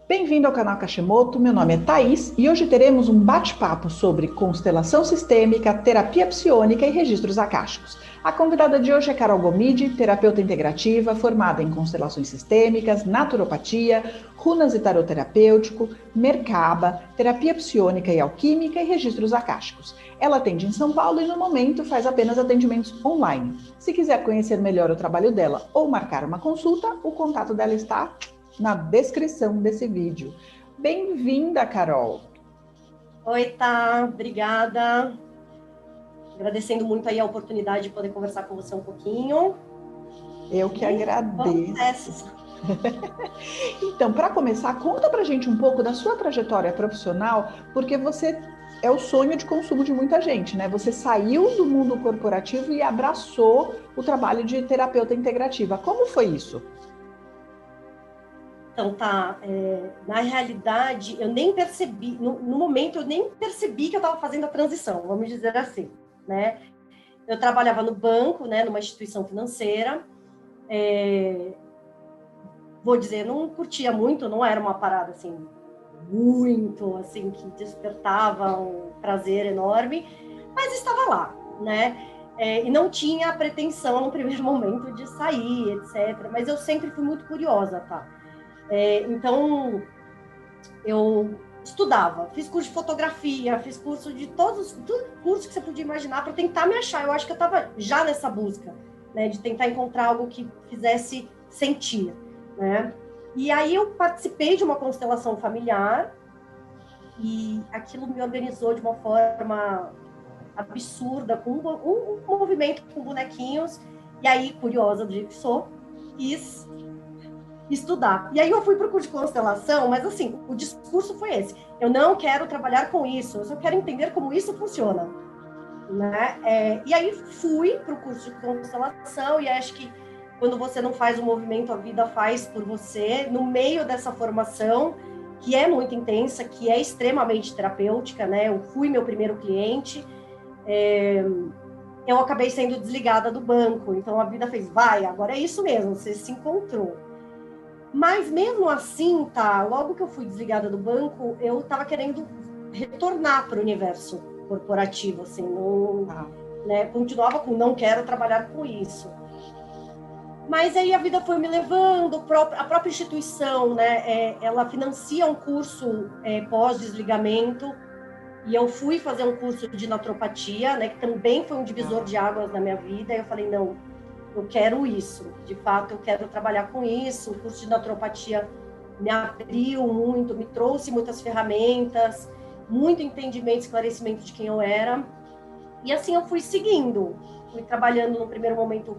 Bem-vindo ao canal Kashimoto, meu nome é Thaís e hoje teremos um bate-papo sobre constelação sistêmica, terapia psionica e registros akáshicos. A convidada de hoje é Carol Gomide, terapeuta integrativa, formada em constelações sistêmicas, naturopatia, runas e tarot terapêutico, Merkaba, terapia psionica e alquímica e registros akáshicos. Ela atende em São Paulo e no momento faz apenas atendimentos online. Se quiser conhecer melhor o trabalho dela ou marcar uma consulta, o contato dela está na descrição desse vídeo. Bem-vinda, Carol! Oi, tá, obrigada. Agradecendo muito aí a oportunidade de poder conversar com você um pouquinho. Eu que agradeço. Então, para começar, conta pra gente um pouco da sua trajetória profissional, porque você é o sonho de consumo de muita gente, né? Você saiu do mundo corporativo e abraçou o trabalho de terapeuta integrativa. Como foi isso? Então, tá, na realidade, eu nem percebi, no momento, eu nem percebi que eu estava fazendo a transição, vamos dizer assim, né? Eu trabalhava no banco, né, numa instituição financeira, vou dizer, não curtia muito, não era uma parada, assim, muito, assim, que despertava um prazer enorme, mas estava lá, né? E não tinha a pretensão, no primeiro momento, de sair, etc. Mas eu sempre fui muito curiosa, tá? Então, eu estudava, fiz curso de fotografia, fiz curso de todos cursos que você podia imaginar para tentar me achar. Eu acho que eu estava já nessa busca, né, de tentar encontrar algo que fizesse sentir, né? E aí eu participei de uma constelação familiar e aquilo me organizou de uma forma absurda, com um movimento com bonequinhos. E aí, curiosa do jeito que sou, quis estudar. E aí eu fui para o curso de constelação, mas assim, o discurso foi esse: eu não quero trabalhar com isso, eu só quero entender como isso funciona, né? E aí fui para o curso de constelação, e acho que quando você não faz o movimento, a vida faz por você. No meio dessa formação, que é muito intensa, que é extremamente terapêutica, né? Eu fui meu primeiro cliente, eu acabei sendo desligada do banco, então a vida fez, vai, agora é isso mesmo, você se encontrou. Mas mesmo assim, tá, logo que eu fui desligada do banco, eu estava querendo retornar para o universo corporativo, assim, não, né, continuava com não quero trabalhar com isso. Mas aí a vida foi me levando, a própria instituição, né, ela financia um curso pós-desligamento, e eu fui fazer um curso de naturopatia, né, que também foi um divisor de águas na minha vida, e eu falei, não, eu quero isso, de fato eu quero trabalhar com isso. O curso de naturopatia me abriu muito, me trouxe muitas ferramentas, muito entendimento, esclarecimento de quem eu era, e assim eu fui seguindo, fui trabalhando no primeiro momento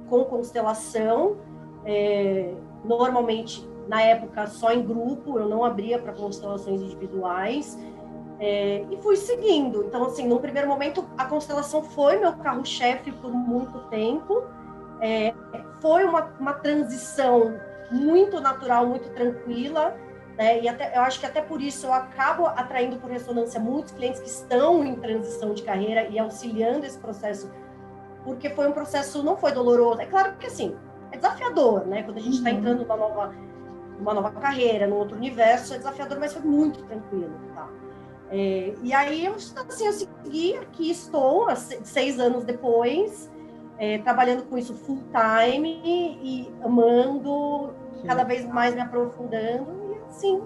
com constelação, normalmente na época só em grupo, eu não abria para constelações individuais, e fui seguindo. Então, assim, no primeiro momento, a constelação foi meu carro-chefe por muito tempo. Foi uma transição muito natural, muito tranquila, né? E eu acho que até por isso eu acabo atraindo por ressonância muitos clientes que estão em transição de carreira e auxiliando esse processo, porque foi um processo, não foi doloroso. É claro que, assim, é desafiador, né? Quando a gente está entrando numa nova carreira, num outro universo, é desafiador, mas foi muito tranquilo, tá? E aí, assim, eu segui, aqui estou, 6 anos depois, trabalhando com isso full time e amando, cada vez mais me aprofundando, e assim,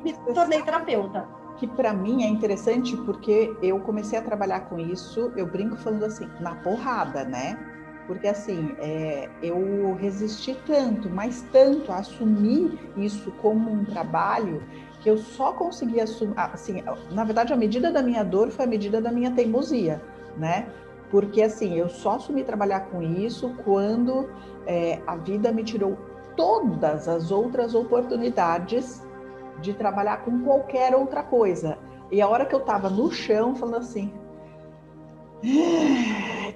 me tornei terapeuta. Que para mim é interessante porque eu comecei a trabalhar com isso, eu brinco falando assim, na porrada, né? Porque assim, eu resisti tanto, mas tanto a assumir isso como um trabalho, que eu só consegui assumir, assim, na verdade a medida da minha dor foi a medida da minha teimosia, né? Porque assim, eu só assumi trabalhar com isso quando a vida me tirou todas as outras oportunidades de trabalhar com qualquer outra coisa. E a hora que eu tava no chão, falando assim,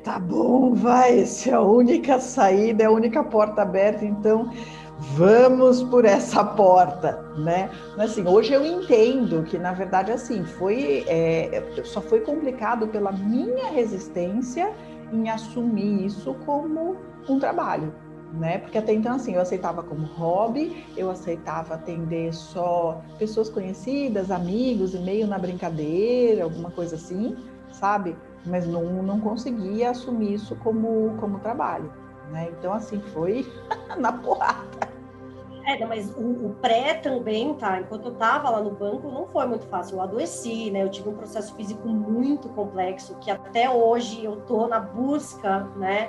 tá bom, vai, essa é a única saída, é a única porta aberta, então vamos por essa porta, né? Mas assim, hoje eu entendo que, na verdade, assim, só foi complicado pela minha resistência em assumir isso como um trabalho, né? Porque até então, assim, eu aceitava como hobby, eu aceitava atender só pessoas conhecidas, amigos, e meio na brincadeira, alguma coisa assim, sabe? Mas não conseguia assumir isso como trabalho, né? Então, assim, foi na porrada. Não, mas o pré também, tá? Enquanto eu tava lá no banco, não foi muito fácil. Eu adoeci, né? Eu tive um processo físico muito complexo, que até hoje eu tô na busca, né?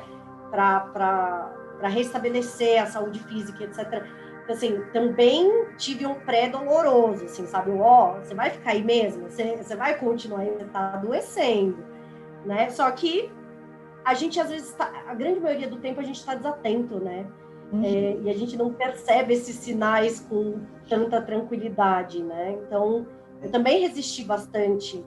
Para restabelecer a saúde física, etc. Então, assim, também tive um pré doloroso, assim, sabe? Ó, você vai ficar aí mesmo? Você vai continuar aí? Você tá adoecendo, né? Só que a gente, às vezes, a grande maioria do tempo, a gente está desatento, né? E a gente não percebe esses sinais com tanta tranquilidade, né? Então, eu também resisti bastante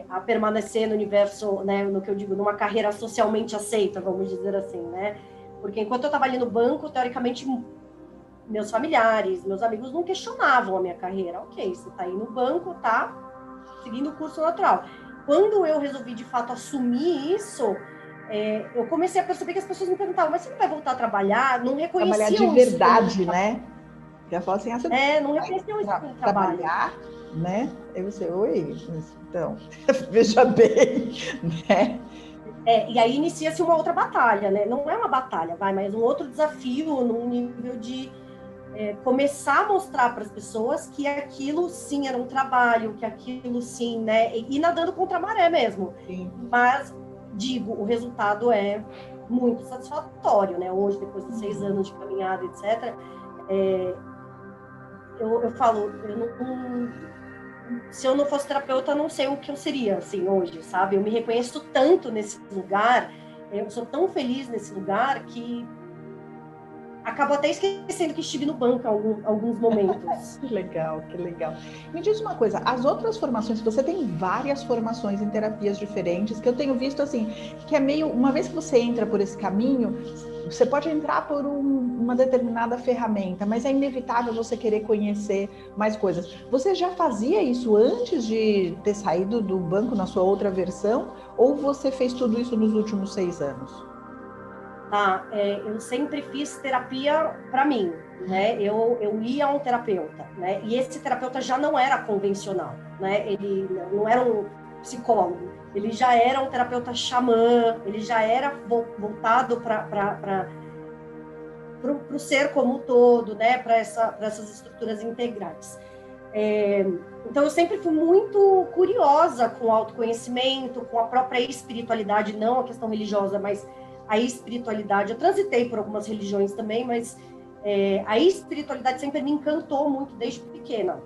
a permanecer no universo, né? No que eu digo, numa carreira socialmente aceita, vamos dizer assim, né? Porque enquanto eu estava ali no banco, teoricamente, meus familiares, meus amigos não questionavam a minha carreira. Ok, você está aí no banco, tá seguindo o curso natural. Quando eu resolvi, de fato, assumir isso, eu comecei a perceber que as pessoas me perguntavam, mas você não vai voltar a trabalhar? Não Trabalhar de reconheciam isso como verdade, né? Já falo assim, você não vai reconheciam isso como trabalho. trabalhar, né? Aí você, oi, então, veja bem, né? E aí inicia-se uma outra batalha, né? Não é uma batalha, mas um outro desafio num nível de começar a mostrar para as pessoas que aquilo sim era um trabalho, que aquilo sim, né? E nadando contra a maré mesmo. Sim. Mas, digo, o resultado é muito satisfatório, né? Hoje, depois de 6 anos de caminhada, etc., eu falo, se eu não fosse terapeuta, eu não sei o que eu seria, assim, hoje, sabe? Eu me reconheço tanto nesse lugar, eu sou tão feliz nesse lugar que acabo até esquecendo que estive no banco em alguns momentos. Que legal, que legal. Me diz uma coisa, as outras formações, você tem várias formações em terapias diferentes, que eu tenho visto assim, que é meio, uma vez que você entra por esse caminho, você pode entrar por uma determinada ferramenta, mas é inevitável você querer conhecer mais coisas. Você já fazia isso antes de ter saído do banco na sua outra versão, ou você fez tudo isso nos últimos 6 anos? Eu sempre fiz terapia para mim, né? Eu ia a um terapeuta, né? E esse terapeuta já não era convencional, né? Ele não era um psicólogo, ele já era um terapeuta xamã, ele já era voltado para o ser como um todo, né? Para essas estruturas integrais. Então, eu sempre fui muito curiosa com o autoconhecimento, com a própria espiritualidade, não a questão religiosa, mas a espiritualidade. Eu transitei por algumas religiões também, mas a espiritualidade sempre me encantou muito desde pequena,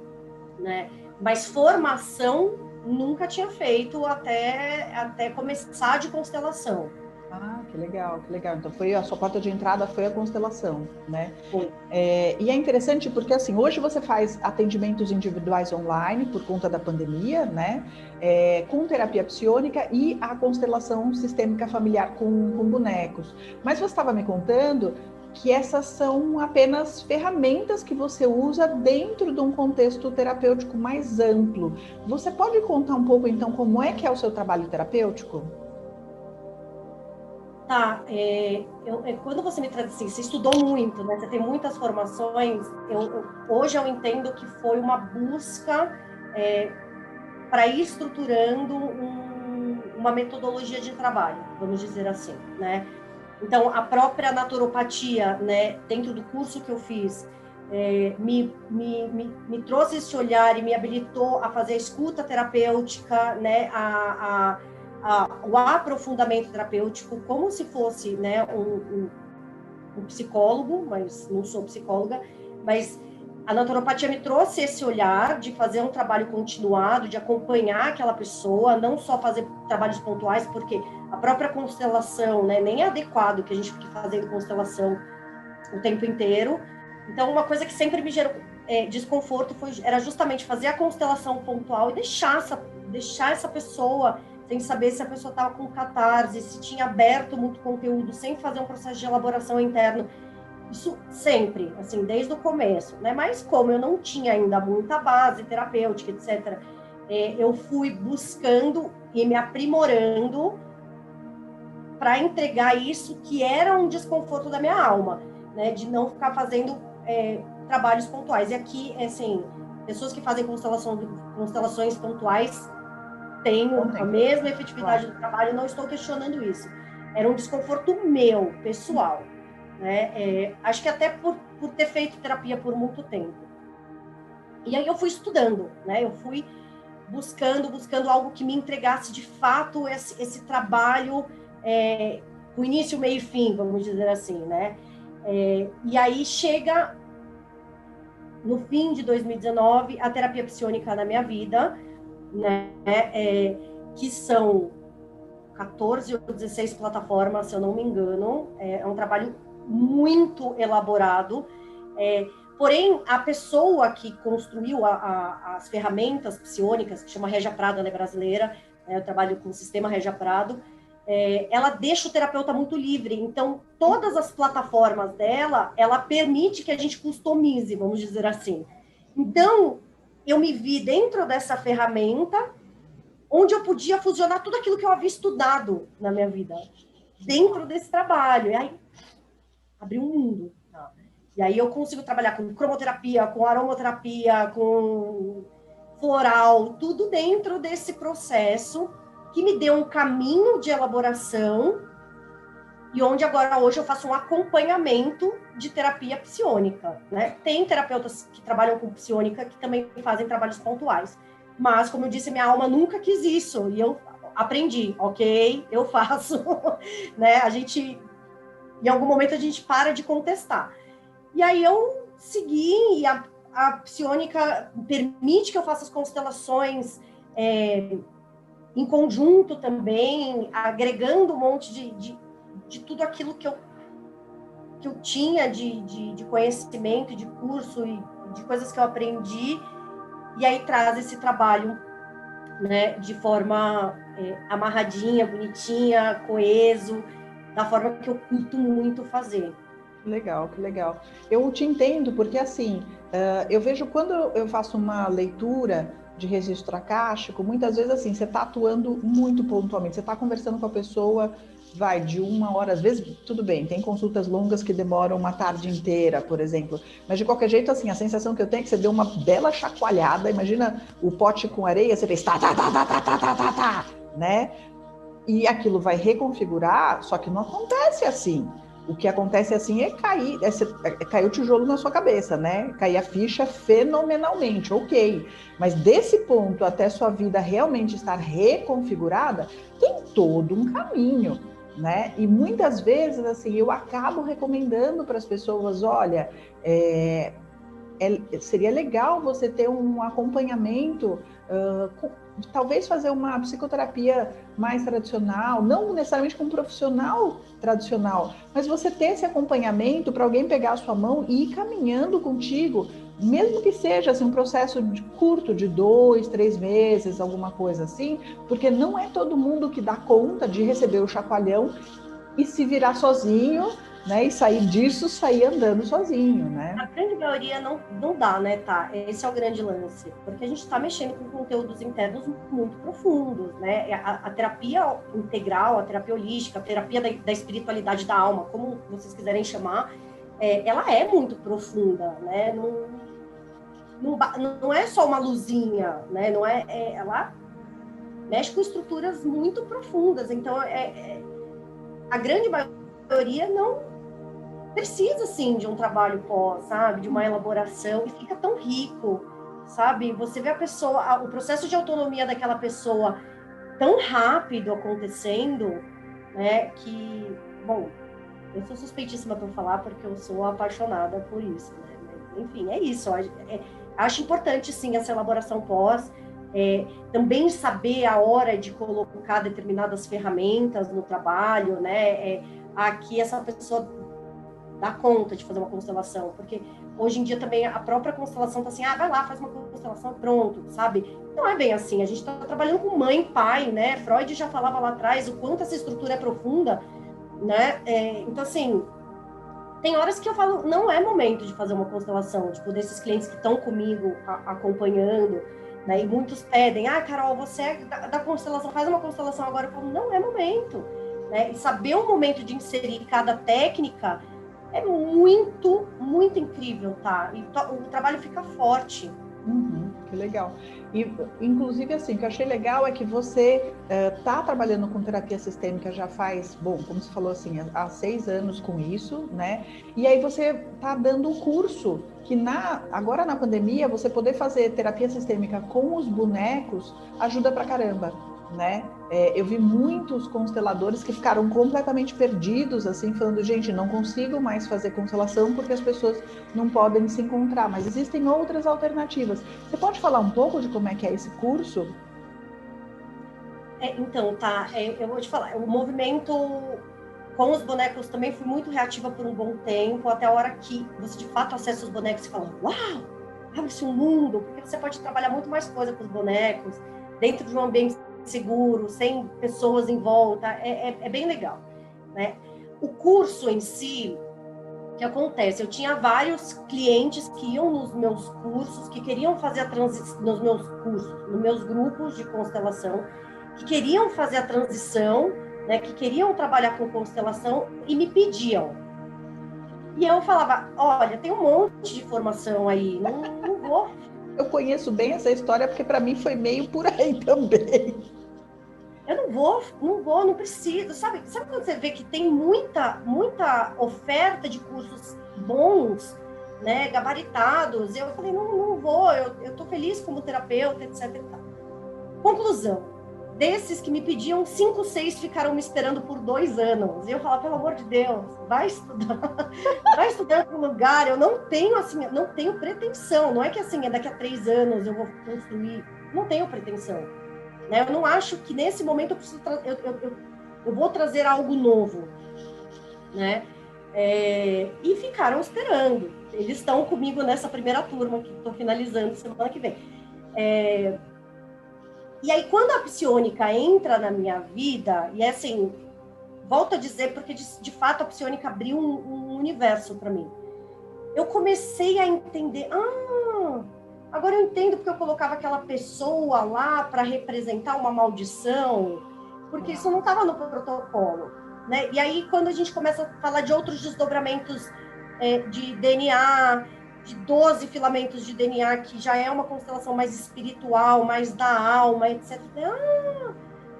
né? Mas formação nunca tinha feito até começar de constelação. Ah, que legal, que legal. Então foi a sua porta de entrada foi a constelação, né? Foi. E é interessante porque assim hoje você faz atendimentos individuais online por conta da pandemia, né? Com terapia psiônica e a constelação sistêmica familiar com bonecos. Mas você estava me contando que essas são apenas ferramentas que você usa dentro de um contexto terapêutico mais amplo. Você pode contar um pouco então como é que é o seu trabalho terapêutico? Quando você me traz assim, você estudou muito, né? Você tem muitas formações. Hoje eu entendo que foi uma busca para ir estruturando uma metodologia de trabalho, vamos dizer assim, né? Então, a própria naturopatia, né, dentro do curso que eu fiz, me trouxe esse olhar e me habilitou a fazer a escuta terapêutica, né, o aprofundamento terapêutico, como se fosse, né, um psicólogo, mas não sou psicóloga, mas a naturopatia me trouxe esse olhar de fazer um trabalho continuado, de acompanhar aquela pessoa, não só fazer trabalhos pontuais, porque a própria constelação, né, nem é adequado que a gente fique fazendo constelação o tempo inteiro. Então, uma coisa que sempre me gerou desconforto era justamente fazer a constelação pontual e deixar essa pessoa sem saber se a pessoa estava com catarse, se tinha aberto muito conteúdo, sem fazer um processo de elaboração interno. Isso sempre, assim, desde o começo, né? Mas como eu não tinha ainda muita base terapêutica, etc., eu fui buscando e me aprimorando para entregar isso que era um desconforto da minha alma, né? De não ficar fazendo trabalhos pontuais. E aqui, assim, pessoas que fazem constelações pontuais têm a mesma efetividade do trabalho, não estou questionando isso. Era um desconforto meu, pessoal, né? Acho que até por ter feito terapia por muito tempo. E aí eu fui estudando, né? Eu fui buscando algo que me entregasse de fato esse trabalho com início, meio e fim, vamos dizer assim, né? E aí chega no fim de 2019 a terapia psiônica na minha vida, né? Que são 14 ou 16 plataformas, se eu não me engano. É um trabalho muito elaborado. Porém, a pessoa que construiu as ferramentas psiônicas, que chama Régia Prado, ela é brasileira, eu trabalho com o sistema Régia Prado, ela deixa o terapeuta muito livre. Então, todas as plataformas dela, ela permite que a gente customize, vamos dizer assim. Então, eu me vi dentro dessa ferramenta, onde eu podia fusionar tudo aquilo que eu havia estudado na minha vida, dentro desse trabalho. E aí, abriu um mundo. E aí eu consigo trabalhar com cromoterapia, com aromaterapia, com floral, tudo dentro desse processo que me deu um caminho de elaboração e onde agora hoje eu faço um acompanhamento de terapia psiônica, né? Tem terapeutas que trabalham com psiônica que também fazem trabalhos pontuais, mas como eu disse, minha alma nunca quis isso e eu aprendi, ok, eu faço, né? Em algum momento a gente para de contestar. E aí eu segui, e a psiônica permite que eu faça as constelações em conjunto também, agregando um monte de tudo aquilo que eu tinha de conhecimento, de curso e de coisas que eu aprendi, e aí traz esse trabalho, né, de forma amarradinha, bonitinha, coeso, da forma que eu curto muito fazer. Legal, que legal. Eu te entendo, porque assim, eu vejo quando eu faço uma leitura de registro akáshico, muitas vezes assim, você está atuando muito pontualmente, você está conversando com a pessoa, vai de 1 hora, às vezes, tudo bem, tem consultas longas que demoram uma tarde inteira, por exemplo, mas de qualquer jeito, assim, a sensação que eu tenho é que você deu uma bela chacoalhada, imagina o pote com areia, você fez tá, né? E aquilo vai reconfigurar, só que não acontece assim. O que acontece assim é cair o tijolo na sua cabeça, né? Cair a ficha fenomenalmente, ok. Mas desse ponto até sua vida realmente estar reconfigurada, tem todo um caminho, né? E muitas vezes, assim, eu acabo recomendando para as pessoas, olha, seria legal você ter um acompanhamento, talvez fazer uma psicoterapia mais tradicional, não necessariamente com um profissional tradicional, mas você ter esse acompanhamento para alguém pegar a sua mão e ir caminhando contigo, mesmo que seja assim, um processo curto, de 2, 3 meses, alguma coisa assim, porque não é todo mundo que dá conta de receber o chacoalhão e se virar sozinho, né, e sair andando sozinho, né? A grande maioria não dá, né, tá? Esse é o grande lance, porque a gente está mexendo com conteúdos internos muito profundos, né? A terapia integral, a terapia holística, a terapia da espiritualidade da alma, como vocês quiserem chamar, ela é muito profunda, né? Não é só uma luzinha, né? Não ela mexe com estruturas muito profundas, então a grande maioria não precisa, sim, de um trabalho pós, sabe? De uma elaboração, e fica tão rico, sabe? Você vê a pessoa, o processo de autonomia daquela pessoa tão rápido acontecendo, né? Que, bom, eu sou suspeitíssima para falar, porque eu sou apaixonada por isso, né? Mas, enfim, é isso. Acho importante, sim, essa elaboração pós, também saber a hora de colocar determinadas ferramentas no trabalho, né? Aqui essa pessoa dá conta de fazer uma constelação, porque hoje em dia também a própria constelação tá assim, vai lá, faz uma constelação, pronto, sabe? Não é bem assim, a gente tá trabalhando com mãe, pai, né? Freud já falava lá atrás o quanto essa estrutura é profunda, né? Então, assim, tem horas que eu falo, não é momento de fazer uma constelação, tipo, desses clientes que estão comigo acompanhando, né? E muitos pedem, Carol, você é da constelação, faz uma constelação agora. Eu falo, não é momento. né? E saber o momento de inserir cada técnica é muito, muito incrível, tá? E o trabalho fica forte. Que legal. E, inclusive, assim, o que eu achei legal é que você está trabalhando com terapia sistêmica já faz, bom, como você falou assim, há 6 anos com isso, né? E aí você está dando um curso que agora na pandemia, você poder fazer terapia sistêmica com os bonecos ajuda pra caramba, né? Eu vi muitos consteladores que ficaram completamente perdidos, assim, falando, gente, não consigo mais fazer constelação porque as pessoas não podem se encontrar, mas existem outras alternativas. Você pode falar um pouco de como é que é esse curso? Então, tá, eu vou te falar, o movimento com os bonecos também fui muito reativa por um bom tempo, até a hora que você de fato acessa os bonecos e fala, uau, abre-se um mundo, porque você pode trabalhar muito mais coisa com os bonecos, dentro de um ambiente seguro, sem pessoas em volta, é bem legal, né? O curso em si, o que acontece? Eu tinha vários clientes que iam nos meus cursos, que queriam fazer a transição, nos meus cursos, nos meus grupos de constelação, que queriam fazer a transição, né, que queriam trabalhar com constelação e me pediam. E eu falava, olha, tem um monte de formação aí, não vou. Eu conheço bem essa história porque para mim foi meio por aí também. Eu não preciso, sabe quando você vê que tem muita oferta de cursos bons, né, gabaritados, eu falei, não vou, eu tô feliz como terapeuta, etc. Conclusão, desses que me pediam, 5, 6 ficaram me esperando por 2 anos. E eu falava, pelo amor de Deus, vai estudar em algum lugar. Eu não tenho, assim, não tenho pretensão. Não é que, assim, daqui a 3 anos eu vou construir. Não tenho pretensão. Né? Eu não acho que, nesse momento, eu preciso eu vou trazer algo novo. Né? E ficaram esperando. Eles estão comigo nessa primeira turma, que estou finalizando semana que vem. E aí, quando a psionica entra na minha vida, e assim, volto a dizer, porque de fato a psionica abriu um universo para mim. Eu comecei a entender, agora eu entendo porque eu colocava aquela pessoa lá para representar uma maldição, porque isso não estava no protocolo, né? E aí, quando a gente começa a falar de outros desdobramentos de DNA, de 12 filamentos de DNA, que já é uma constelação mais espiritual, mais da alma, etc.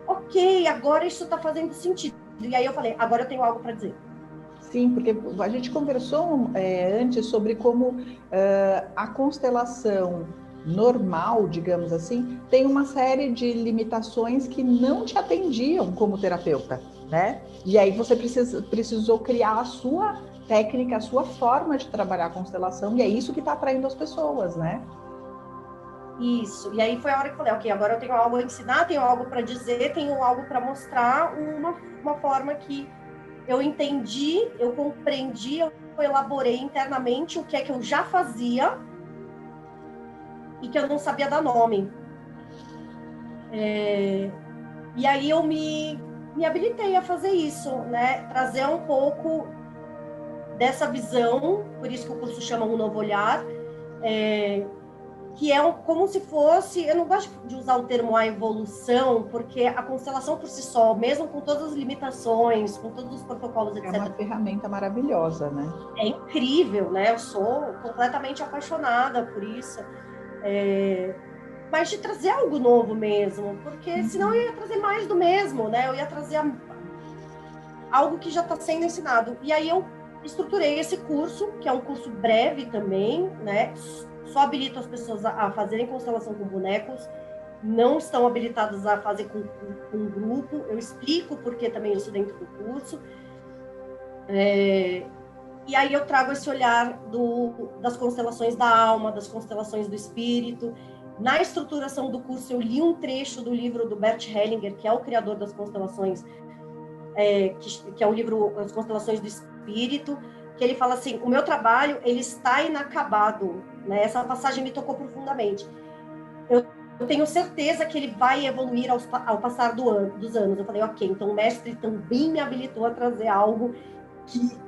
Ok, agora isso está fazendo sentido. E aí eu falei, agora eu tenho algo para dizer. Sim, porque a gente conversou antes sobre como a constelação normal, digamos assim, tem uma série de limitações que não te atendiam como terapeuta, né? E aí você precisou criar a sua técnica, a sua forma de trabalhar a constelação, e é isso que está atraindo as pessoas, né? Isso. E aí foi a hora que eu falei, ok, agora eu tenho algo a ensinar, tenho algo para dizer, tenho algo para mostrar, uma forma que eu entendi, eu compreendi, eu elaborei internamente o que é que eu já fazia e que eu não sabia dar nome. E aí eu me habilitei a fazer isso, né? Trazer um pouco dessa visão, por isso que o curso chama Um Novo Olhar, que é como se fosse, eu não gosto de usar o termo a evolução, porque a constelação por si só, mesmo com todas as limitações, com todos os protocolos, etc. É uma ferramenta maravilhosa, né? É incrível, né? Eu sou completamente apaixonada por isso. Mas de trazer algo novo mesmo, porque senão eu ia trazer mais do mesmo, né? Eu ia trazer algo que já está sendo ensinado. E aí eu estruturei esse curso, que é um curso breve também, né? Só habilito as pessoas a fazerem constelação com bonecos, não estão habilitadas a fazer com grupo. Eu explico porque também isso dentro do curso. E aí eu trago esse olhar das constelações da alma, das constelações do espírito. Na estruturação do curso, eu li um trecho do livro do Bert Hellinger, que é o criador das constelações, que é o livro As Constelações do Espírito, que ele fala assim, o meu trabalho, ele está inacabado, né? Essa passagem me tocou profundamente. Eu tenho certeza que ele vai evoluir ao passar dos anos. Eu falei, ok, então o mestre também me habilitou a trazer algo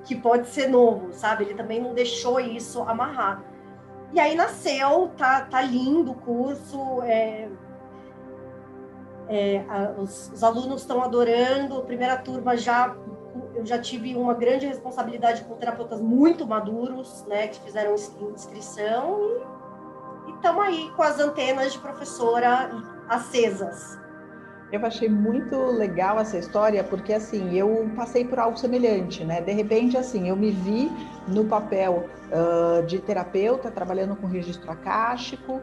que pode ser novo, sabe? Ele também não deixou isso amarrar. E aí nasceu, tá lindo o curso, Os alunos estão adorando, primeira turma eu já tive uma grande responsabilidade com terapeutas muito maduros, né, que fizeram inscrição e estamos aí com as antenas de professora acesas. Eu achei muito legal essa história, porque assim, eu passei por algo semelhante, né? De repente, assim, eu me vi no papel de terapeuta, trabalhando com registro acástico,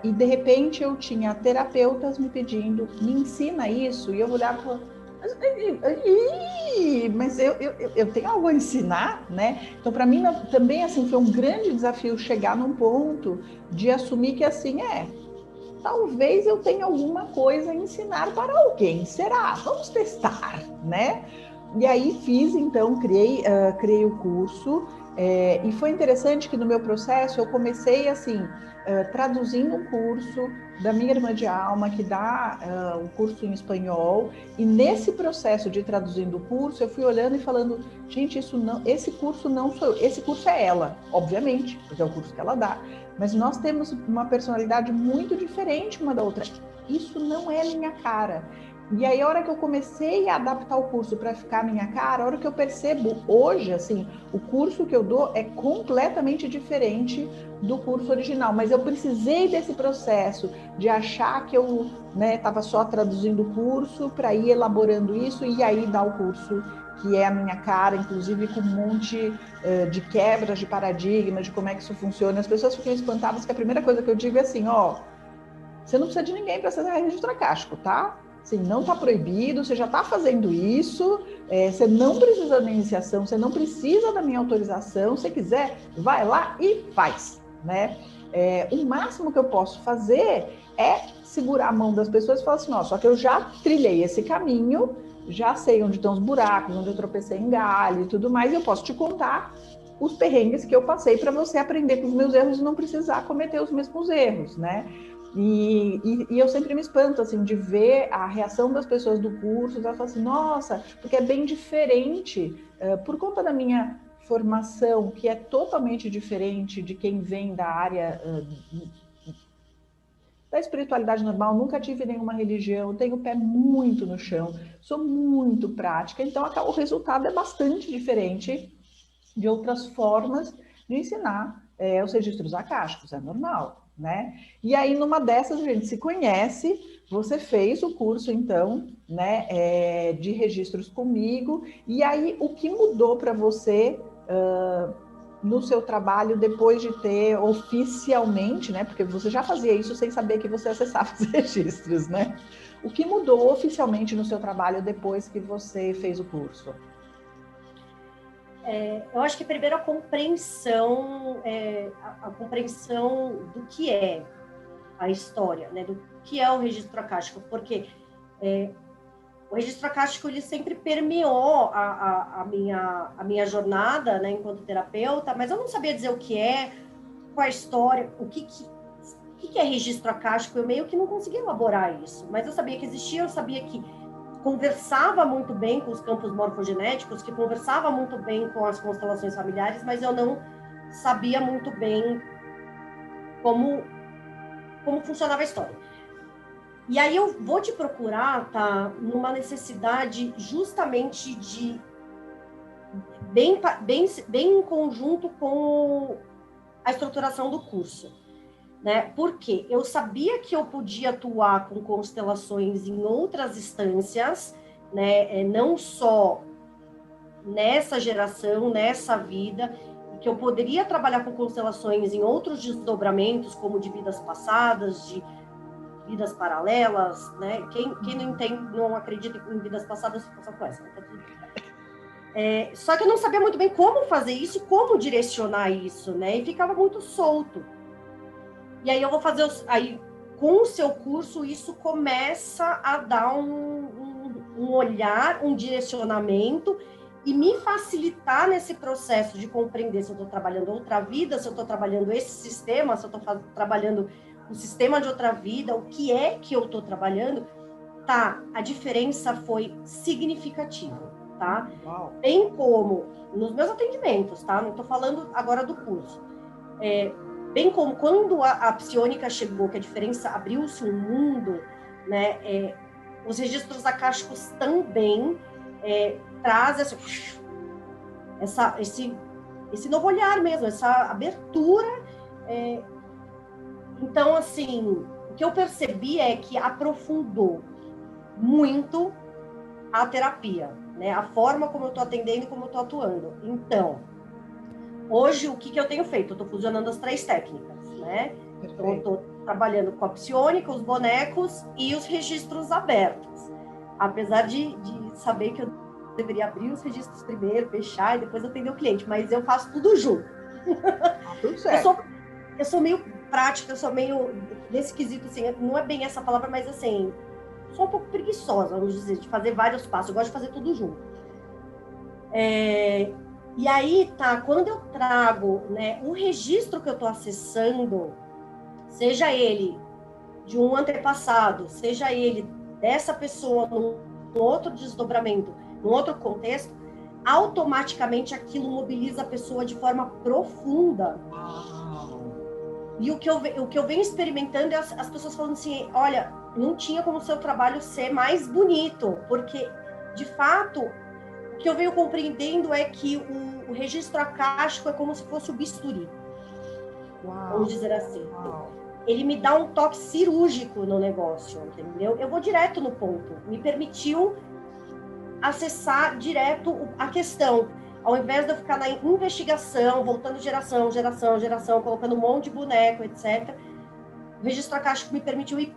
e de repente eu tinha terapeutas me pedindo, me ensina isso, e eu olhava e falava, mas eu tenho algo a ensinar, né? Então, para mim, também, assim, foi um grande desafio chegar num ponto de assumir que, assim, talvez eu tenha alguma coisa a ensinar para alguém, será? Vamos testar, né? E aí fiz, então, criei o curso, e foi interessante que no meu processo eu comecei, assim, traduzindo um curso da minha irmã de alma, que dá um curso em espanhol, e nesse processo de traduzindo o curso, eu fui olhando e falando, gente, esse curso não sou eu, esse curso é ela, obviamente, porque é o curso que ela dá, mas nós temos uma personalidade muito diferente uma da outra. Isso não é minha cara. E aí, a hora que eu comecei a adaptar o curso para ficar minha cara, a hora que eu percebo hoje, assim, o curso que eu dou é completamente diferente do curso original. Mas eu precisei desse processo de achar que eu estava só traduzindo o curso para ir elaborando isso e aí dar o curso que é a minha cara, inclusive com um monte de quebras de paradigma, de como é que isso funciona. As pessoas ficam espantadas que a primeira coisa que eu digo é assim, você não precisa de ninguém para ser registro acástico, tá? Assim, não está proibido, você já está fazendo isso, você não precisa da minha iniciação, você não precisa da minha autorização, se quiser, vai lá e faz, né? O máximo que eu posso fazer é segurar a mão das pessoas e falar assim, só que eu já trilhei esse caminho, já sei onde estão os buracos, onde eu tropecei em galho e tudo mais, e eu posso te contar os perrengues que eu passei para você aprender com os meus erros e não precisar cometer os mesmos erros, né? E eu sempre me espanto, assim, de ver a reação das pessoas do curso, elas falam assim, nossa, porque é bem diferente, por conta da minha formação, que é totalmente diferente de quem vem da área da espiritualidade normal, nunca tive nenhuma religião, tenho o pé muito no chão, sou muito prática, então o resultado é bastante diferente de outras formas de ensinar os registros acásticos, é normal, né? E aí, numa dessas, a gente se conhece, você fez o curso, então, né, de registros comigo, e aí, o que mudou para você no seu trabalho depois de ter oficialmente, né, porque você já fazia isso sem saber que você acessava os registros, né? O que mudou oficialmente no seu trabalho depois que você fez o curso? Eu acho que primeiro a compreensão do que é a história, né, do que é o registro acástico, porque o registro acástico ele sempre permeou a minha jornada, né, enquanto terapeuta, mas eu não sabia dizer o que é, qual a história, o que é registro acástico, eu meio que não conseguia elaborar isso, mas eu sabia que existia, eu sabia que conversava muito bem com os campos morfogenéticos, que conversava muito bem com as constelações familiares, mas eu não sabia muito bem como funcionava a história. E aí eu vou te procurar, tá, numa necessidade justamente de bem em conjunto com a estruturação do curso, né? Porque eu sabia que eu podia atuar com constelações em outras instâncias, né? Não só nessa geração, nessa vida, que eu poderia trabalhar com constelações em outros desdobramentos, como de vidas passadas, de vidas paralelas, né? Quem não entende, não acredita em vidas passadas, fica só com essa, tá tudo bem. Só que eu não sabia muito bem como fazer isso e como direcionar isso, né? E ficava muito solto. E aí eu vou fazer aí com o seu curso isso começa a dar um olhar, um direcionamento e me facilitar nesse processo de compreender se eu estou trabalhando outra vida, se eu estou trabalhando esse sistema, se eu estou trabalhando o sistema de outra vida, o que é que eu estou trabalhando, tá? A diferença foi significativa, tá? Uau. Bem como nos meus atendimentos, tá? Não estou falando agora do curso. Bem como quando a psionica chegou, que a diferença abriu-se um mundo, né? os registros acásticos também trazem esse novo olhar mesmo, essa abertura. Então, assim, o que eu percebi é que aprofundou muito a terapia, né? A forma como eu estou atendendo e como eu estou atuando. Então, hoje, o que eu tenho feito? Eu estou fusionando as 3 técnicas, né? Então, eu estou trabalhando com a psionica, os bonecos e os registros abertos. Apesar de saber que eu deveria abrir os registros primeiro, fechar e depois atender o cliente, mas eu faço tudo junto. Tudo certo. Eu sou meio prática, eu sou meio, nesse quesito, assim, não é bem essa palavra, mas assim, sou um pouco preguiçosa, vamos dizer, de fazer vários passos, eu gosto de fazer tudo junto. E aí, quando eu trago, né, um registro que eu estou acessando, seja ele de um antepassado, seja ele dessa pessoa num outro desdobramento, num outro contexto, automaticamente aquilo mobiliza a pessoa de forma profunda. E o que eu venho experimentando é as pessoas falando assim, olha, não tinha como o seu trabalho ser mais bonito, porque, de fato, o que eu venho compreendendo é que o registro acástico é como se fosse o bisturi. Vamos dizer assim. Ele me dá um toque cirúrgico no negócio, entendeu? Eu vou direto no ponto. Me permitiu acessar direto a questão. Ao invés de eu ficar na investigação, voltando geração, colocando um monte de boneco, etc. O registro acástico me permitiu ir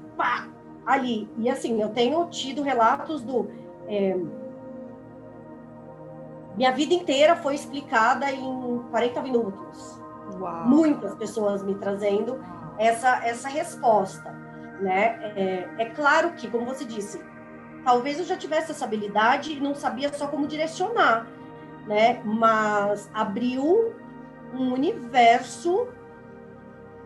ali. E assim, eu tenho tido relatos minha vida inteira foi explicada em 40 minutos. Uau. Muitas pessoas me trazendo essa resposta, né? É claro que, como você disse, talvez eu já tivesse essa habilidade e não sabia só como direcionar, né? Mas abriu um universo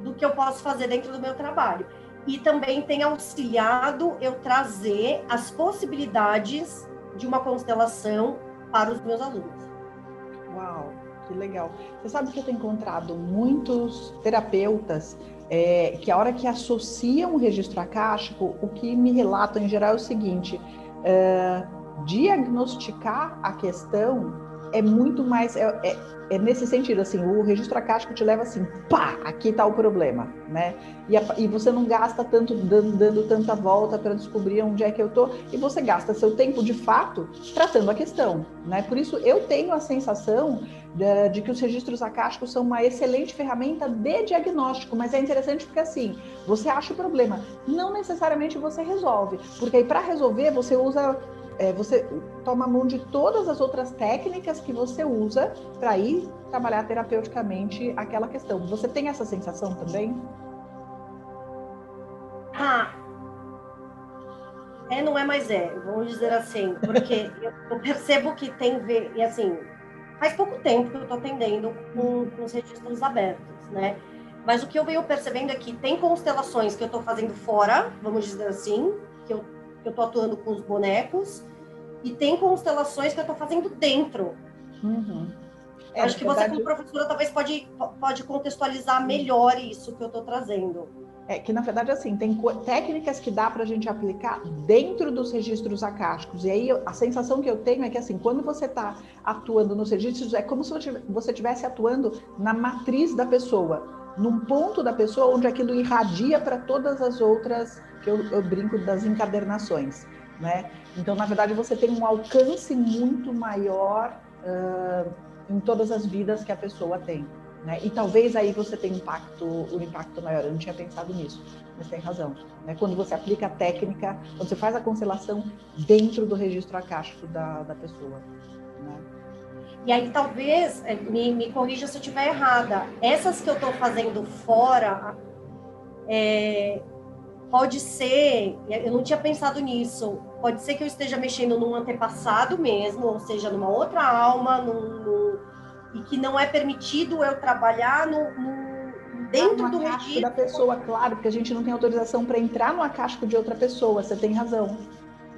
do que eu posso fazer dentro do meu trabalho. E também tem auxiliado eu trazer as possibilidades de uma constelação para os meus alunos. Uau, que legal. Você sabe que eu tenho encontrado muitos terapeutas que a hora que associam o registro acástico, o que me relatam em geral é o seguinte, diagnosticar a questão é muito mais, nesse sentido, assim, o registro acástico te leva assim, aqui está o problema, né? E você não gasta tanto, dando tanta volta para descobrir onde é que eu tô, e você gasta seu tempo, de fato, tratando a questão, né? Por isso, eu tenho a sensação de que os registros acásticos são uma excelente ferramenta de diagnóstico, mas é interessante porque, assim, você acha o problema, não necessariamente você resolve, porque aí para resolver você você toma mão de todas as outras técnicas que você usa para ir trabalhar terapeuticamente aquela questão. Você tem essa sensação também? Não é, mas vamos dizer assim, porque eu percebo que tem, e assim, faz pouco tempo que eu estou atendendo com os registros abertos, né? Mas o que eu venho percebendo é que tem constelações que eu estou fazendo fora, vamos dizer assim, que eu estou atuando com os bonecos, e tem constelações que eu estou fazendo dentro. Acho que você, como professora, talvez pode contextualizar melhor isso que eu estou trazendo. Que, na verdade, assim, tem técnicas que dá para a gente aplicar dentro dos registros acásticos. E aí, a sensação que eu tenho é que, assim, quando você está atuando nos registros, é como se você estivesse atuando na matriz da pessoa, num ponto da pessoa onde aquilo irradia para todas as outras, que eu brinco das encadernações, né? Então, na verdade, você tem um alcance muito maior em todas as vidas que a pessoa tem. Né? E talvez aí você tenha um impacto maior. Eu não tinha pensado nisso, mas tem razão. Né? Quando você aplica a técnica, quando você faz a constelação dentro do registro acástico da pessoa. Né? E aí talvez, me corrija se eu estiver errada, essas que eu estou fazendo fora, pode ser, eu não tinha pensado nisso, pode ser que eu esteja mexendo num antepassado mesmo, ou seja, numa outra alma, e que não é permitido eu trabalhar dentro do registro da pessoa, claro, porque a gente não tem autorização para entrar no acástico de outra pessoa, você tem razão.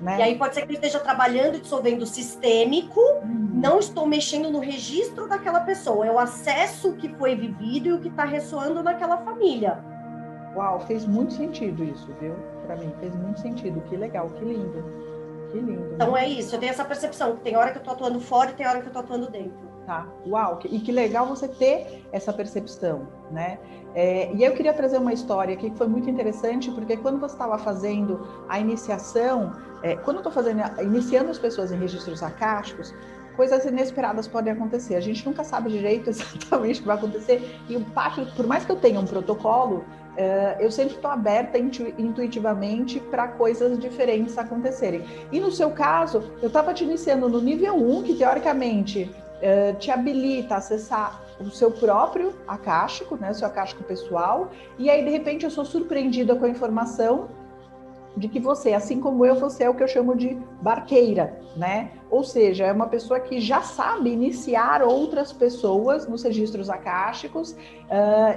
Né? E aí pode ser que eu esteja trabalhando e dissolvendo sistêmico, não estou mexendo no registro daquela pessoa, é o acesso que foi vivido e o que está ressoando naquela família. Uau, fez muito sentido isso, viu? para mim, fez muito sentido. Que legal, que lindo. Que lindo. Então é isso, eu tenho essa percepção, que tem hora que eu tô atuando fora e tem hora que eu tô atuando dentro. Tá, uau, e que legal você ter essa percepção, né? E eu queria trazer uma história aqui que foi muito interessante, porque quando você estava fazendo a iniciação, quando eu estou iniciando as pessoas em registros acásticos, coisas inesperadas podem acontecer. A gente nunca sabe direito exatamente o que vai acontecer, e por mais que eu tenha um protocolo, eu sempre estou aberta intuitivamente para coisas diferentes acontecerem. E no seu caso, eu estava te iniciando no nível 1, que teoricamente te habilita a acessar o seu próprio acástico, né, o seu acástico pessoal, e aí de repente eu sou surpreendida com a informação de que você, assim como eu, você é o que eu chamo de barqueira, né? Ou seja, é uma pessoa que já sabe iniciar outras pessoas nos registros acásticos,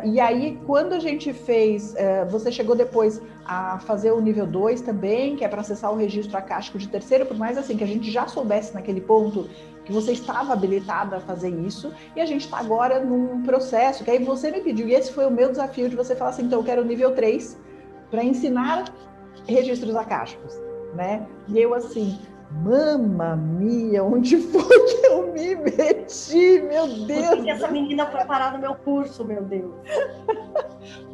e aí quando a gente fez, você chegou depois a fazer o nível 2 também, que é para acessar o registro acástico de terceiro, por mais assim que a gente já soubesse naquele ponto que você estava habilitada a fazer isso, e a gente está agora num processo, que aí você me pediu, e esse foi o meu desafio de você falar assim, então eu quero o nível 3 para ensinar registros acásticos, né? E eu assim, mamma mia, onde foi que eu me meti, meu Deus? Por que essa menina foi parar no meu curso, meu Deus?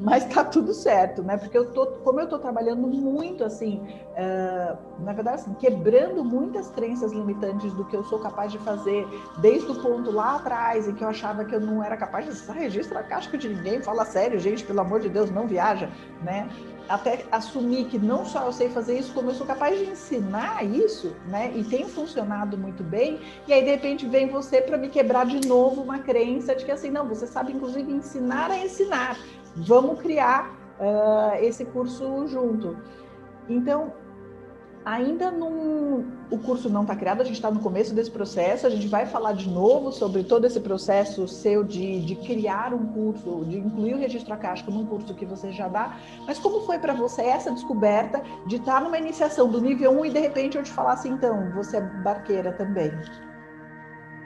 Mas tá tudo certo, né? Porque como eu tô trabalhando muito assim, na verdade assim, quebrando muitas crenças limitantes do que eu sou capaz de fazer, desde o ponto lá atrás em que eu achava que eu não era capaz de acessar registro acástico de ninguém, fala sério, gente, pelo amor de Deus, não viaja, né? Até assumir que não só eu sei fazer isso, como eu sou capaz de ensinar isso, né? E tem funcionado muito bem. E aí, de repente, vem você para me quebrar de novo uma crença de que assim, não, você sabe inclusive ensinar a ensinar. Vamos criar esse curso junto. Então, ainda o curso não está criado, a gente está no começo desse processo, a gente vai falar de novo sobre todo esse processo seu de criar um curso, de incluir o registro acástico num curso que você já dá, mas como foi para você essa descoberta de estar numa iniciação do nível 1 e de repente eu te falar assim, então, você é barqueira também?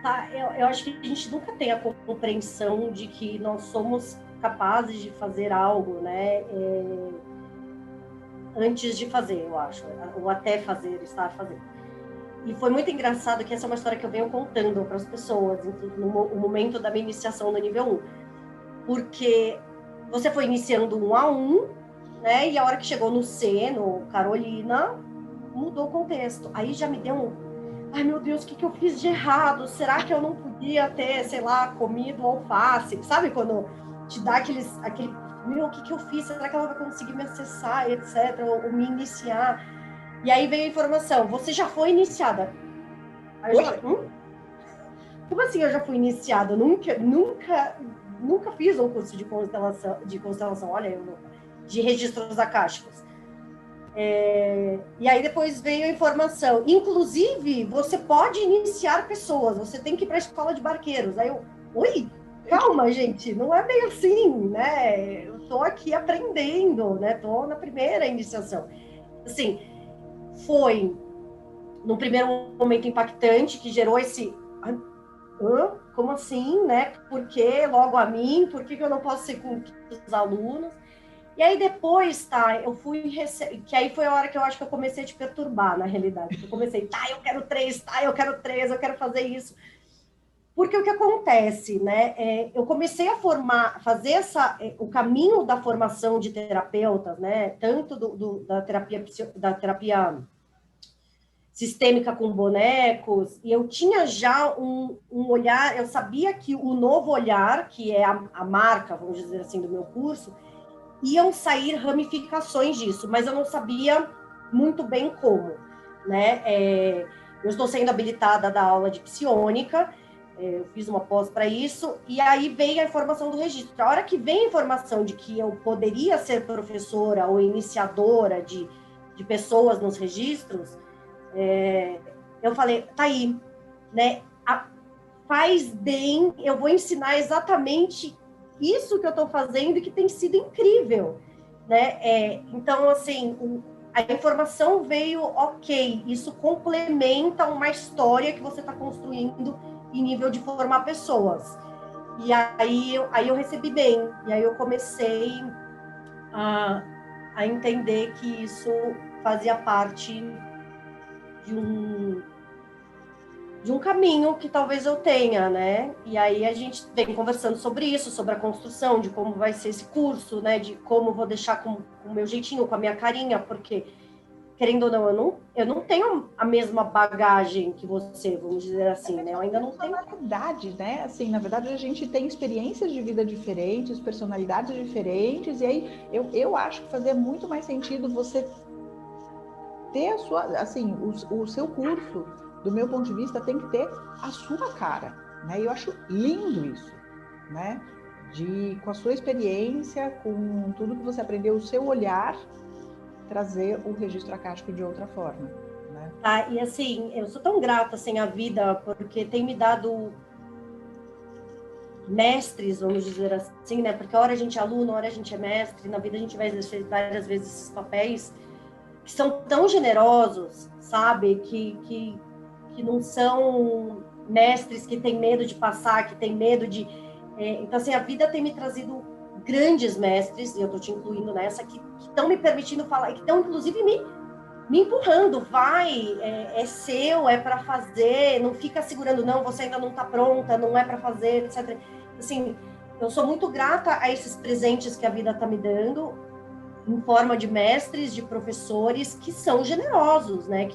Tá, eu acho que a gente nunca tem a compreensão de que nós somos capazes de fazer algo, né? Antes de fazer, eu acho, ou até fazer, estar fazendo. E foi muito engraçado que essa é uma história que eu venho contando para as pessoas no momento da minha iniciação no nível 1. Porque você foi iniciando 1 a 1, né? E a hora que chegou no C, no Carolina, mudou o contexto. Aí já me deu ai meu Deus, o que eu fiz de errado? Será que eu não podia ter, sei lá, comido alface? Sabe quando te dá aquele meu, o que eu fiz? Será que ela vai conseguir me acessar, etc, ou me iniciar? E aí veio a informação, você já foi iniciada. Aí eu falei, como assim eu já fui iniciada? Nunca fiz um curso de constelação, olha, de registros acásticos. E aí depois veio a informação, inclusive você pode iniciar pessoas, você tem que ir para a escola de barqueiros. Aí eu, oi, calma gente, não é bem assim, né? Eu tô aqui aprendendo, né? Tô na primeira iniciação. Assim, foi no primeiro momento impactante que gerou esse como assim, né? Por que logo a mim? Por que eu não posso ser com os alunos? E aí depois, tá, eu fui... Que aí foi a hora que eu acho que eu comecei a te perturbar, na realidade. Eu comecei, eu quero 3, eu quero 3, eu quero fazer isso. Porque o que acontece, né? Eu comecei a fazer o caminho da formação de terapeutas, né? Tanto da terapia sistêmica com bonecos, e eu tinha já um olhar, eu sabia que o novo olhar, que é a marca, vamos dizer assim, do meu curso, iam sair ramificações disso, mas eu não sabia muito bem como, né? Eu estou sendo habilitada da aula de psiônica, eu fiz uma pós para isso, e aí veio a informação do registro. A hora que vem a informação de que eu poderia ser professora ou iniciadora de pessoas nos registros, eu falei, tá aí, né? Faz bem, eu vou ensinar exatamente isso que eu estou fazendo e que tem sido incrível, né? Então, assim, a informação veio, ok, isso complementa uma história que você está construindo em nível de formar pessoas. E aí eu recebi bem, e aí eu comecei a a entender que isso fazia parte de um caminho que talvez eu tenha, né? E aí a gente vem conversando sobre isso, sobre a construção, de como vai ser esse curso, né? De como vou deixar com o meu jeitinho, com a minha carinha, porque, querendo ou não, eu não tenho a mesma bagagem que você, vamos dizer assim, né? Eu ainda não tenho. Personalidade, né? Assim, na verdade, a gente tem experiências de vida diferentes, personalidades diferentes, e aí eu acho que fazia muito mais sentido você ter a sua, assim, o seu curso, do meu ponto de vista, tem que ter a sua cara, né? E eu acho lindo isso, né? Com a sua experiência, com tudo que você aprendeu, o seu olhar, trazer o registro acástico de outra forma, né? Ah, e assim, eu sou tão grata, assim, à vida, porque tem me dado mestres, vamos dizer assim, né? Porque hora a gente é aluno, hora a gente é mestre, na vida a gente vai exercer várias vezes esses papéis que são tão generosos, sabe? Que não são mestres que têm medo de passar, que têm medo de... Então, assim, a vida tem me trazido grandes mestres, e eu estou te incluindo nessa, que estão me permitindo falar, e que estão, inclusive, me empurrando. Vai, é seu, é para fazer, não fica segurando, não, você ainda não está pronta, não é para fazer, etc. Assim, eu sou muito grata a esses presentes que a vida está me dando, em forma de mestres, de professores que são generosos, né?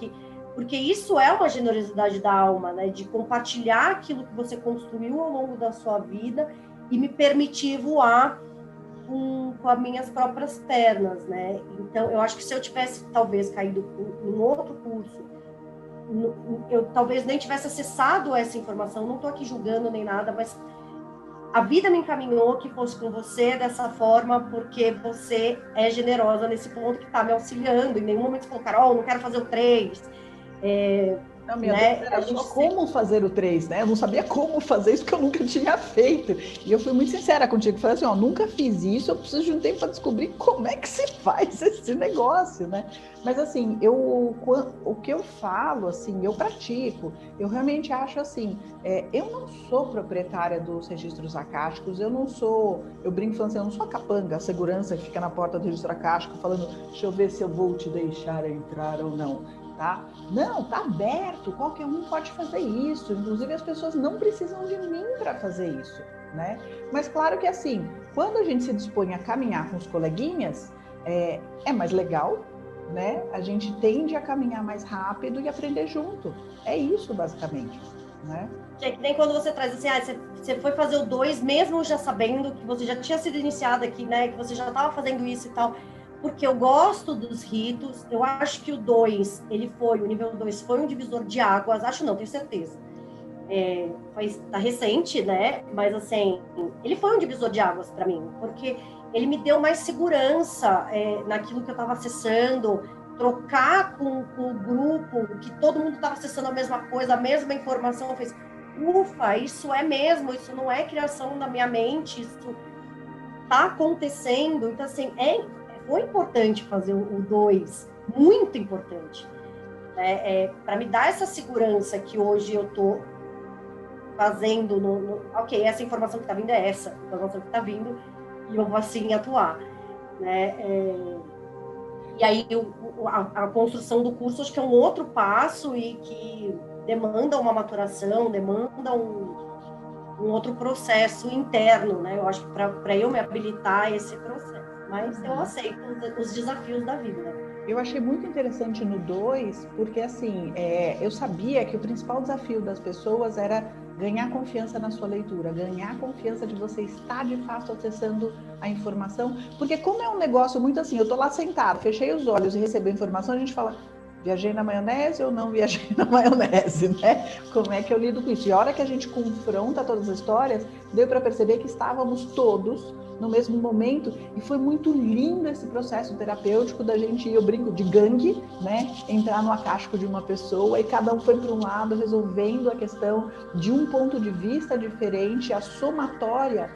Porque isso é uma generosidade da alma, né? De compartilhar aquilo que você construiu ao longo da sua vida e me permitir voar com as minhas próprias pernas, né? Então, eu acho que se eu tivesse, talvez, caído em outro curso, eu talvez nem tivesse acessado essa informação, não estou aqui julgando nem nada, mas a vida me encaminhou que fosse com você dessa forma, porque você é generosa nesse ponto que está me auxiliando. Em nenhum momento você falou, Carol, não quero fazer o 3. Não, minha dúvida era só como fazer o 3, né? Eu não sabia como fazer isso, porque eu nunca tinha feito. E eu fui muito sincera contigo, falei assim, ó, nunca fiz isso, eu preciso de um tempo para descobrir como é que se faz esse negócio, né? Mas assim, o que eu falo, assim, eu pratico, eu realmente acho assim, eu não sou proprietária dos registros acásticos, eu brinco falando assim, eu não sou a capanga, a segurança que fica na porta do registro acástico falando, deixa eu ver se eu vou te deixar entrar ou não. Tá? Não, tá aberto, qualquer um pode fazer isso, inclusive as pessoas não precisam de mim para fazer isso, né? Mas claro que assim, quando a gente se dispõe a caminhar com os coleguinhas, é mais legal, né? A gente tende a caminhar mais rápido e aprender junto, é isso basicamente, né? É que nem quando você traz assim, você foi fazer o 2 mesmo já sabendo que você já tinha sido iniciado aqui, né? Que você já estava fazendo isso e tal. Porque eu gosto dos ritos, eu acho que o 2, o nível 2 foi um divisor de águas, acho não, tenho certeza. Tá recente, né? Mas assim, ele foi um divisor de águas para mim, porque ele me deu mais segurança naquilo que eu estava acessando, trocar com o grupo, que todo mundo estava acessando a mesma coisa, a mesma informação, fez, ufa, isso é mesmo, isso não é criação da minha mente, isso está acontecendo. Então, assim, foi importante fazer o 2, muito importante, né? Para me dar essa segurança que hoje eu estou fazendo, ok, essa informação que está vindo é essa informação que está vindo, e eu vou assim atuar, né? E aí a construção do curso acho que é um outro passo e que demanda uma maturação, demanda um outro processo interno, né? Eu acho que para eu me habilitar a esse processo. Mas eu aceito os desafios da vida. Eu achei muito interessante no 2, porque assim, eu sabia que o principal desafio das pessoas era ganhar confiança na sua leitura, ganhar confiança de você estar de fato acessando a informação, porque como é um negócio muito assim, eu tô lá sentado, fechei os olhos e recebi a informação, a gente fala, viajei na maionese ou não viajei na maionese, né? Como é que eu lido com isso? E a hora que a gente confronta todas as histórias, deu para perceber que estávamos todos no mesmo momento, e foi muito lindo esse processo terapêutico da gente, eu brinco de gangue, né? Entrar no acástico de uma pessoa e cada um foi para um lado resolvendo a questão de um ponto de vista diferente, a somatória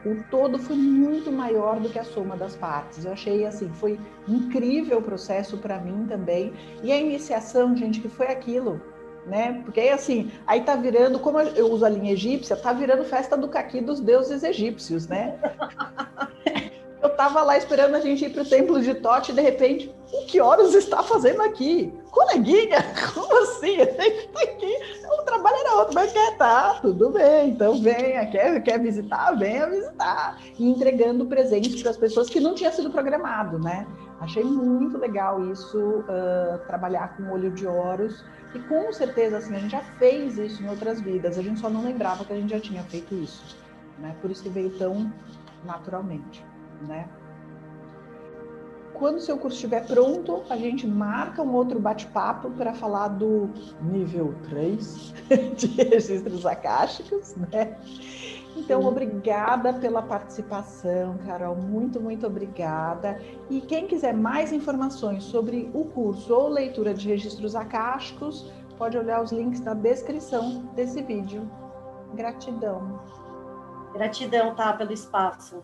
o todo foi muito maior do que a soma das partes. Eu achei assim, foi incrível o processo para mim também, e a iniciação, gente, que foi aquilo, né? Porque aí assim, aí tá virando, como eu uso a linha egípcia, tá virando festa do caqui dos deuses egípcios, né? Eu estava lá esperando a gente ir para o templo de Tote e de repente, o que horas está fazendo aqui? Coleguinha, como assim? A gente tá aqui. O trabalho era outro, mas tudo bem, então venha, quer visitar? Venha visitar. E entregando presentes para as pessoas que não tinha sido programado, né? Achei muito legal isso, trabalhar com olho de ouros. E com certeza, assim, a gente já fez isso em outras vidas, a gente só não lembrava que a gente já tinha feito isso, né? Por isso que veio tão naturalmente, né? Quando o seu curso estiver pronto, a gente marca um outro bate-papo para falar do nível 3 de registros akáshicos, né? Então, obrigada pela participação, Carol, muito, muito obrigada. E quem quiser mais informações sobre o curso ou leitura de registros akáshicos, pode olhar os links na descrição desse vídeo. Gratidão. Gratidão, tá, pelo espaço.